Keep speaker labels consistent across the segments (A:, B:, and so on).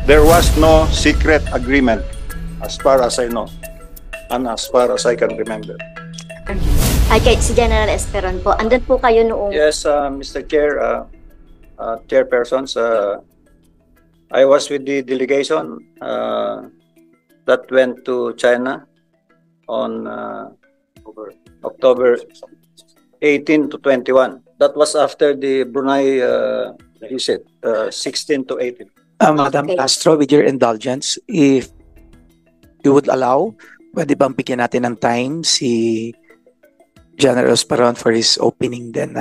A: There was no secret agreement as far as I know and as far as I can remember.
B: Ay, kay si General Esperon po. Andun po kayo noong...
A: Yes, Mr. Chair, chairpersons, I was with the delegation that went to China on October 18 to 21. That was after the Brunei visit, 16 to 18.
C: Madam
B: Okay.
C: Castro, with your indulgence, if you would allow, pwede bang bigyan natin ng time si General Esperon for his opening then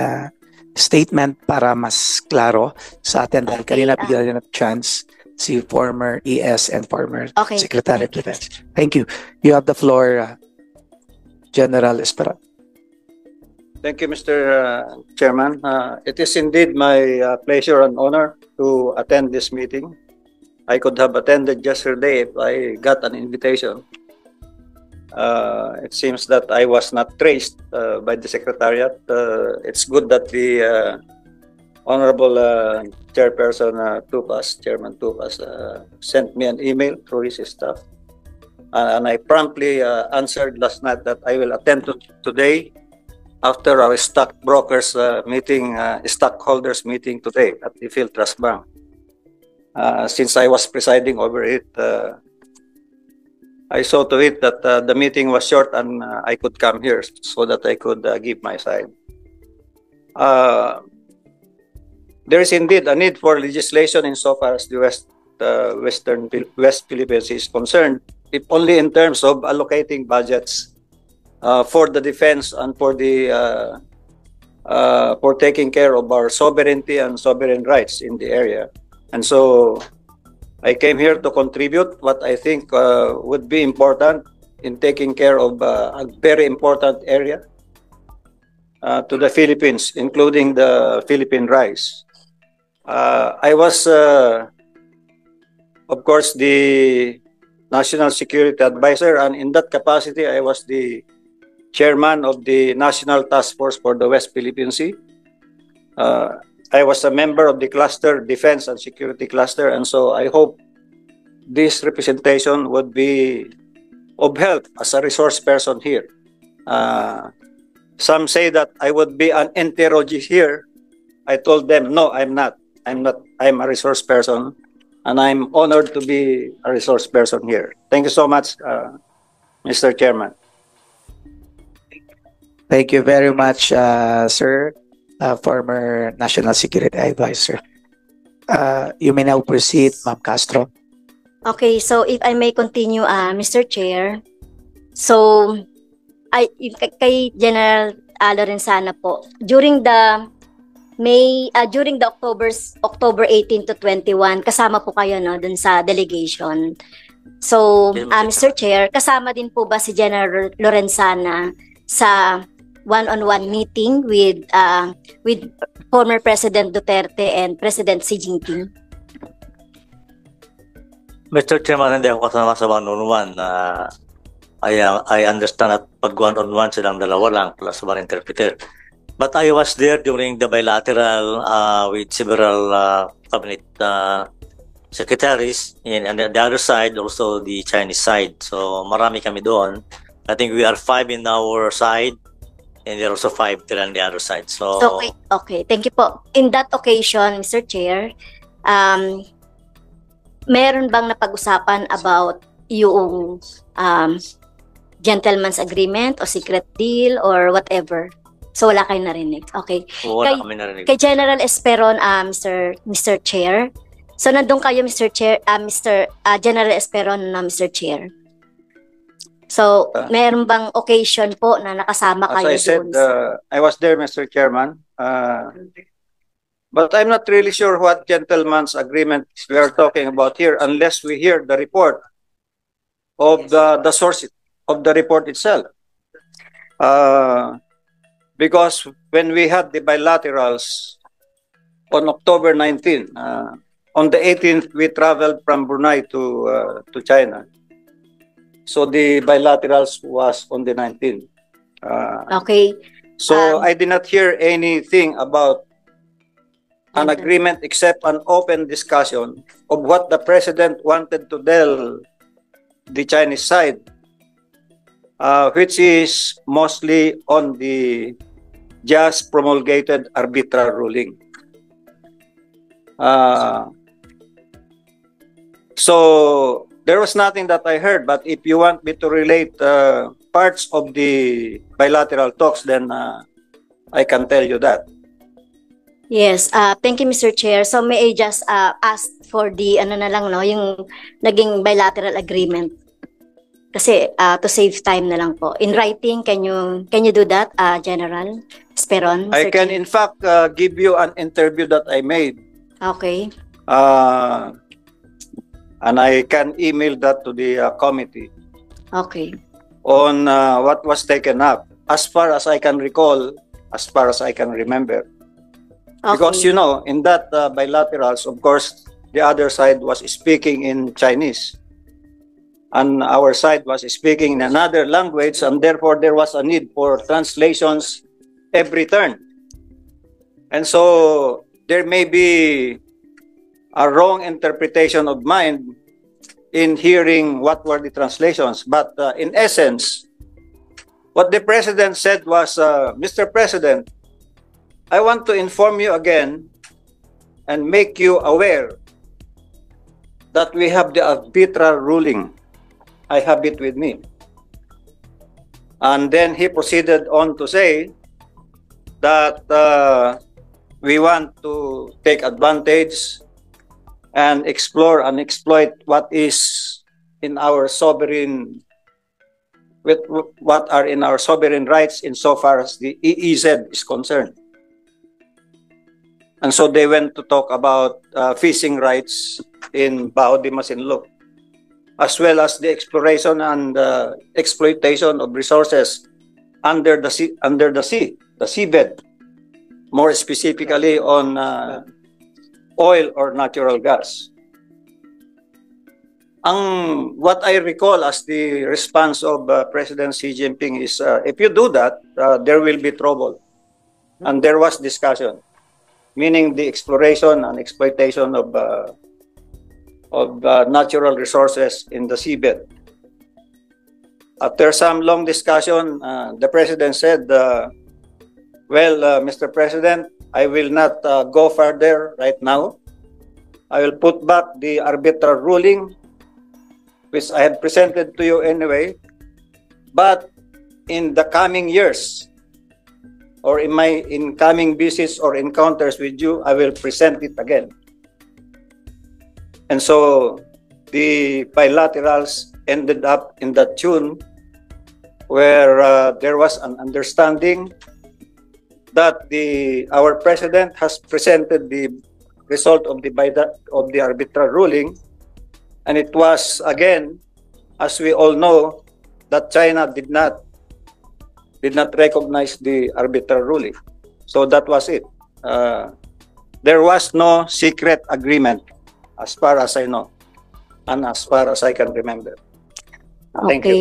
C: statement para mas klaro sa atin dahil
B: Okay,
C: kanina bigyan natin ng chance si former ES and former
B: Okay.
C: Secretary of Defense. Thank you. You have the floor, General Esperon.
A: Thank you, Mr. Chairman. It is indeed my pleasure and honor to attend this meeting. I could have attended yesterday if I got an invitation. It seems that I was not traced by the Secretariat. It's good that the Honorable Chairperson Tupas, Chairman Tupas, sent me an email through his staff. And I promptly answered last night that I will attend to today after our stockbrokers meeting, stockholders meeting today at the Field Trust Bank. Since I was presiding over it, I saw to it that the meeting was short and I could come here so that I could give my side. There is indeed a need for legislation insofar as the West Philippines is concerned, if only in terms of allocating budgets for the defense and for the for taking care of our sovereignty and sovereign rights in the area. And so I came here to contribute what I think would be important in taking care of a very important area to the Philippines, including the Philippine rice. I was, of course, the National Security Advisor, and in that capacity, I was the chairman of the National Task Force for the West Philippine Sea. I was a member of the cluster, Defense and Security Cluster, and so I hope this representation would be of help as a resource person here. Some say that I would be an interrogatee here. I told them, no, I'm not. I'm a resource person, and I'm honored to be a resource person here. Thank you so much, Mr. Chairman.
C: Thank you very much, sir, former National Security Advisor. You may now proceed, Ma'am Castro.
B: Okay, so if I may continue, Mr. Chair. So, kay General Lorenzana po, during the October 18 to 21, kasama po kayo no dun sa delegation. So, Mr. Chair, kasama din po ba si General Lorenzana sa one-on-one meeting with former President Duterte and President Xi Jinping?
D: Mr. Chairman, hindi ako kasama sa one-on-one. I understand at pag one-on-one silang dalawa lang plus one interpreter. But I was there during the bilateral with several cabinet secretaries, and on the other side, also the Chinese side. So marami kami doon. I think we are 5 in our side, and there are also 5 there on the other side. So
B: okay. Thank you po. In that occasion, Mr. Chair, meron bang napag-usapan about yung gentleman's agreement o secret deal or whatever? So wala kayong narinig. Okay.
D: wala kami narinig.
B: Kay General Esperon, Mr. Chair. So nandun kayo, Mr. Chair, General Esperon na Mr. Chair. So meron bang occasion po na nakasama kayo
A: As I said,
B: doon?
A: I was there, Mr. Chairman. But I'm not really sure what gentleman's agreement we are talking about here unless we hear the report of the source of the report itself. Because when we had the bilaterals on October 19, on the 18th, we traveled from Brunei to China. So the bilaterals was on the 19th.
B: Okay.
A: So I did not hear anything about an agreement except an open discussion of what the president wanted to tell the Chinese side, which is mostly on the just promulgated arbitral ruling. So there was nothing that I heard, but if you want me to relate parts of the bilateral talks, then I can tell you that.
B: Yes, thank you, Mr. Chair. So may I just ask for the ano na lang, no, yung naging bilateral agreement. Kasi to save time na lang po. In writing, can you do that, General Esperon?
A: I can in fact give you an interview that I made.
B: Okay.
A: And I can email that to the committee
B: Okay.
A: on what was taken up, as far as I can recall, as far as I can remember. Because, you know, in that bilaterals, of course, the other side was speaking in Chinese. And our side was speaking in another language, and therefore there was a need for translations every turn. And so there may be a wrong interpretation of mine in hearing what were the translations. But in essence, what the president said was, Mr. President, I want to inform you again and make you aware that we have the arbitral ruling. I have it with me. And then he proceeded on to say that we want to take advantage and explore and exploit what is in our sovereign, with what are in our sovereign rights insofar as the EEZ is concerned. And so they went to talk about fishing rights in Bao de Masinloc, as well as the exploration and exploitation of resources under the sea, the seabed, more specifically on oil or natural gas. What I recall as the response of President Xi Jinping is, if you do that, there will be trouble. And there was discussion, meaning the exploration and exploitation of natural resources in the seabed. After some long discussion, the president said, well, Mr. President, I will not go further right now. I will put back the arbitral ruling, which I had presented to you anyway. But in the coming years, or in my incoming visits or encounters with you, I will present it again. And so the bilaterals ended up in that tune where there was an understanding that our president has presented the result of the arbitral ruling, and it was, again, as we all know, that China did not recognize the arbitral ruling. So that was it. There was no secret agreement, as far as I know, and as far as I can remember. Thank you.